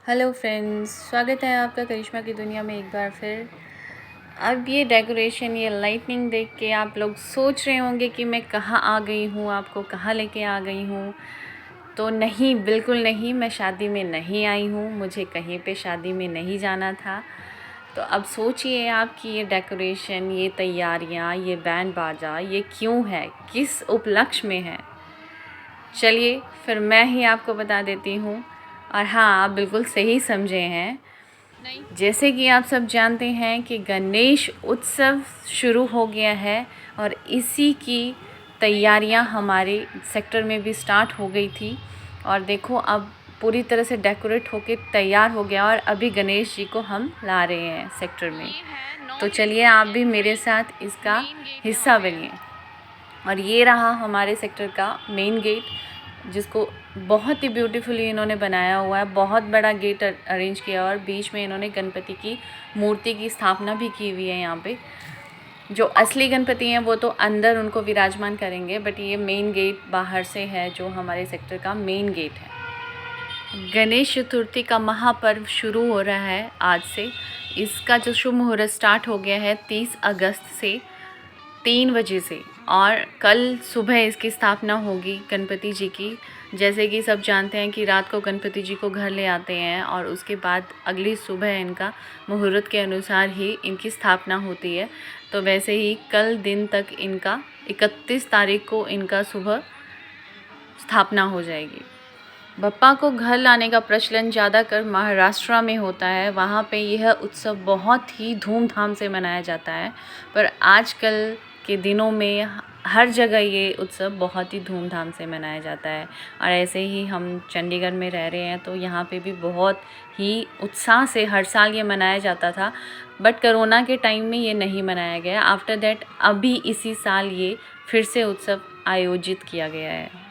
Hello friends, स्वागत है आपका करिश्मा की दुनिया में एक बार फिर। अब ये डेकोरेशन, ये लाइटनिंग देख के आप लोग सोच रहे होंगे कि मैं कहाँ आ गई हूँ, आपको कहाँ लेके आ गई हूँ। तो नहीं, बिल्कुल नहीं, मैं शादी में नहीं आई हूँ, मुझे कहीं पे शादी में नहीं जाना था। तो अब सोचिए आप कि ये डेकोरेशन, ये तैयारियाँ, ये बैंड बाजा, ये क्यों है, किस उपलक्ष्य में है। चलिए फिर मैं ही आपको बता देती हूँ। और हाँ, आप बिल्कुल सही समझे हैं। जैसे कि आप सब जानते हैं कि गणेश उत्सव शुरू हो गया है और इसी की तैयारियां हमारे सेक्टर में भी स्टार्ट हो गई थी। और देखो, अब पूरी तरह से डेकोरेट होके तैयार हो गया और अभी गणेश जी को हम ला रहे हैं सेक्टर में। तो चलिए आप भी मेरे साथ इसका हिस्सा बनिए। और ये रहा हमारे सेक्टर का मेन गेट, जिसको बहुत ही ब्यूटीफुली इन्होंने बनाया हुआ है। बहुत बड़ा गेट अरेंज किया और बीच में इन्होंने गणपति की मूर्ति की स्थापना भी की हुई है। यहाँ पे जो असली गणपति हैं वो तो अंदर उनको विराजमान करेंगे, बट ये मेन गेट बाहर से है, जो हमारे सेक्टर का मेन गेट है। गणेश चतुर्थी का महापर्व शुरू हो रहा है आज से। इसका जो शुभ मुहूर्त स्टार्ट हो गया है 30 अगस्त से 3 बजे से, और कल सुबह इसकी स्थापना होगी गणपति जी की। जैसे कि सब जानते हैं कि रात को गणपति जी को घर ले आते हैं और उसके बाद अगली सुबह इनका मुहूर्त के अनुसार ही इनकी स्थापना होती है। तो वैसे ही कल दिन तक इनका 31 तारीख को इनका सुबह स्थापना हो जाएगी। बप्पा को घर लाने का प्रचलन ज़्यादातर महाराष्ट्र में होता है। वहाँ पे यह उत्सव बहुत ही धूमधाम से मनाया जाता है, पर आजकल के दिनों में हर जगह ये उत्सव बहुत ही धूमधाम से मनाया जाता है। और ऐसे ही हम चंडीगढ़ में रह रहे हैं, तो यहाँ पे भी बहुत ही उत्साह से हर साल ये मनाया जाता था, बट कोरोना के टाइम में ये नहीं मनाया गया। आफ्टर दैट अभी इसी साल ये फिर से उत्सव आयोजित किया गया है।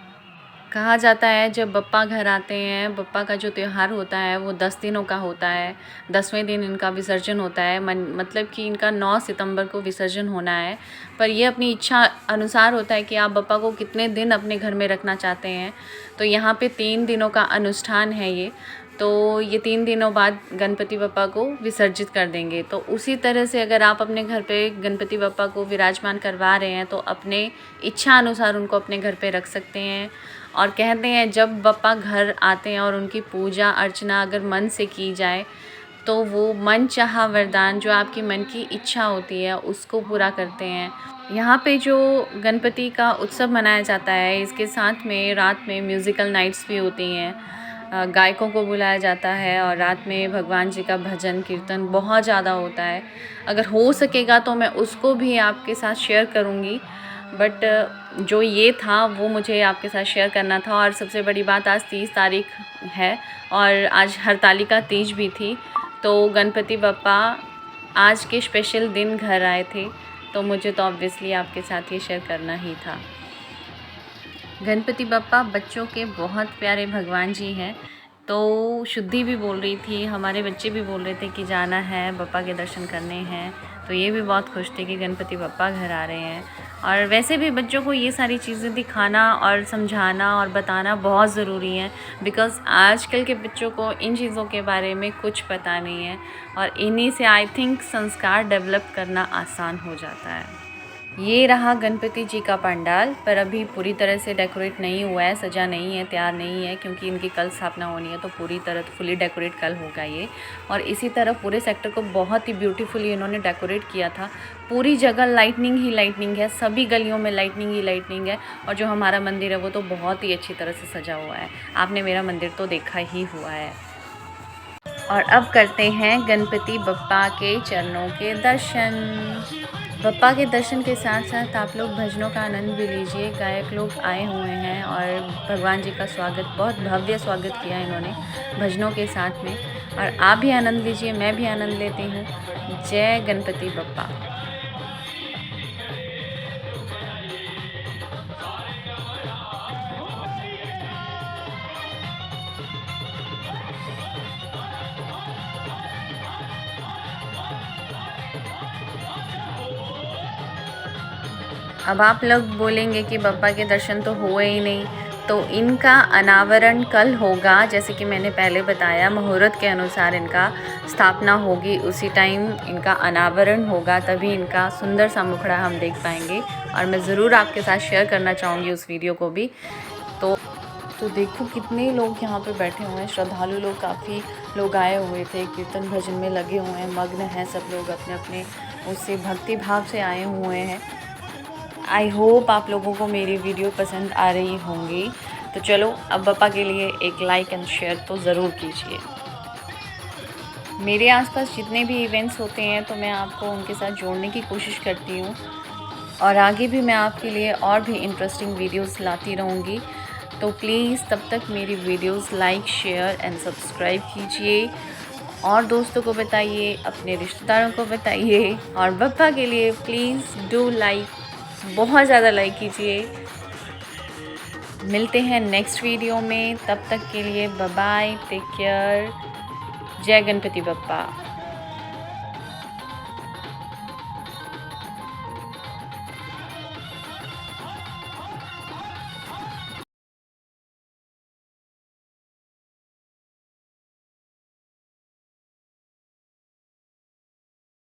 कहा जाता है जब बप्पा घर आते हैं, बप्पा का जो त्यौहार होता है वो 10 दिनों का होता है। 10वें दिन इनका विसर्जन होता है। मतलब कि इनका 9 सितंबर को विसर्जन होना है, पर ये अपनी इच्छा अनुसार होता है कि आप बप्पा को कितने दिन अपने घर में रखना चाहते हैं। तो यहाँ पे 3 दिनों का अनुष्ठान है ये। तो ये 3 दिनों बाद गणपति बप्पा को विसर्जित कर देंगे। तो उसी तरह से अगर आप अपने घर पे गणपति बप्पा को विराजमान करवा रहे हैं तो अपने इच्छा अनुसार उनको अपने घर पे रख सकते हैं। और कहते हैं जब बप्पा घर आते हैं और उनकी पूजा अर्चना अगर मन से की जाए तो वो मन चाहा वरदान, जो आपकी मन की इच्छा होती है, उसको पूरा करते हैं। यहाँ पे जो गणपति का उत्सव मनाया जाता है, इसके साथ में रात में म्यूज़िकल नाइट्स भी होती हैं। गायकों को बुलाया जाता है और रात में भगवान जी का भजन कीर्तन बहुत ज़्यादा होता है। अगर हो सकेगा तो मैं उसको भी आपके साथ शेयर करूँगी, बट जो ये था वो मुझे आपके साथ शेयर करना था। और सबसे बड़ी बात, आज 30 तारीख है और आज हरतालिका तीज भी थी। तो गणपति बप्पा आज के स्पेशल दिन घर आए थे, तो मुझे तो ऑब्वियसली आपके साथ ये शेयर करना ही था। गणपति बप्पा बच्चों के बहुत प्यारे भगवान जी हैं। तो शुद्धि भी बोल रही थी, हमारे बच्चे भी बोल रहे थे कि जाना है, बप्पा के दर्शन करने हैं। तो ये भी बहुत खुश थे कि गणपति बप्पा घर आ रहे हैं। और वैसे भी बच्चों को ये सारी चीज़ें दिखाना और समझाना और बताना बहुत ज़रूरी है, बिकॉज़ आजकल के बच्चों को इन चीज़ों के बारे में कुछ पता नहीं है, और इन्हीं से आई थिंक संस्कार डेवलप करना आसान हो जाता है। ये रहा गणपति जी का पंडाल, पर अभी पूरी तरह से डेकोरेट नहीं हुआ है, सजा नहीं है, तैयार नहीं है, क्योंकि इनकी कल स्थापना होनी है। तो पूरी तरह फुली डेकोरेट कल होगा ये। और इसी तरह पूरे सेक्टर को बहुत ही ब्यूटीफुली इन्होंने डेकोरेट किया था। पूरी जगह लाइटनिंग ही लाइटनिंग है, सभी गलियों में लाइटनिंग ही लाइटनिंग है। और जो हमारा मंदिर है वो तो बहुत ही अच्छी तरह से सजा हुआ है। आपने मेरा मंदिर तो देखा ही हुआ है। और अब करते हैं गणपति बप्पा के चरणों के दर्शन। बप्पा के दर्शन के साथ साथ आप लोग भजनों का आनंद भी लीजिए। गायक लोग आए हुए हैं और भगवान जी का स्वागत, बहुत भव्य स्वागत किया इन्होंने भजनों के साथ में। और आप भी आनंद लीजिए, मैं भी आनंद लेती हूँ। जय गणपति बप्पा। अब आप लोग बोलेंगे कि बप्पा के दर्शन तो हुए ही नहीं, तो इनका अनावरण कल होगा, जैसे कि मैंने पहले बताया मुहूर्त के अनुसार इनका स्थापना होगी, उसी टाइम इनका अनावरण होगा, तभी इनका सुंदर सा मुखड़ा हम देख पाएंगे। और मैं ज़रूर आपके साथ शेयर करना चाहूँगी उस वीडियो को भी। तो देखो कितने लोग यहाँ पे बैठे हुए हैं, श्रद्धालु लोग, काफ़ी लोग आए हुए थे, कीर्तन भजन में लगे हुए हैं, मग्न हैं सब लोग अपने अपने उससे भक्ति भाव से आए हुए हैं। आई होप आप लोगों को मेरी वीडियो पसंद आ रही होंगी। तो चलो अब बप्पा के लिए एक लाइक एंड शेयर तो ज़रूर कीजिए। मेरे आसपास जितने भी इवेंट्स होते हैं तो मैं आपको उनके साथ जोड़ने की कोशिश करती हूँ, और आगे भी मैं आपके लिए और भी इंटरेस्टिंग वीडियोस लाती रहूँगी। तो प्लीज़ तब तक मेरी videos like, share and subscribe कीजिए, और दोस्तों को बताइए, अपने रिश्तेदारों को बताइए, और बप्पा के लिए प्लीज़ डू लाइक, बहुत ज़्यादा लाइक कीजिए। मिलते हैं नेक्स्ट वीडियो में, तब तक के लिए बाय बाय, टेक केयर, जय गणपति बप्पा।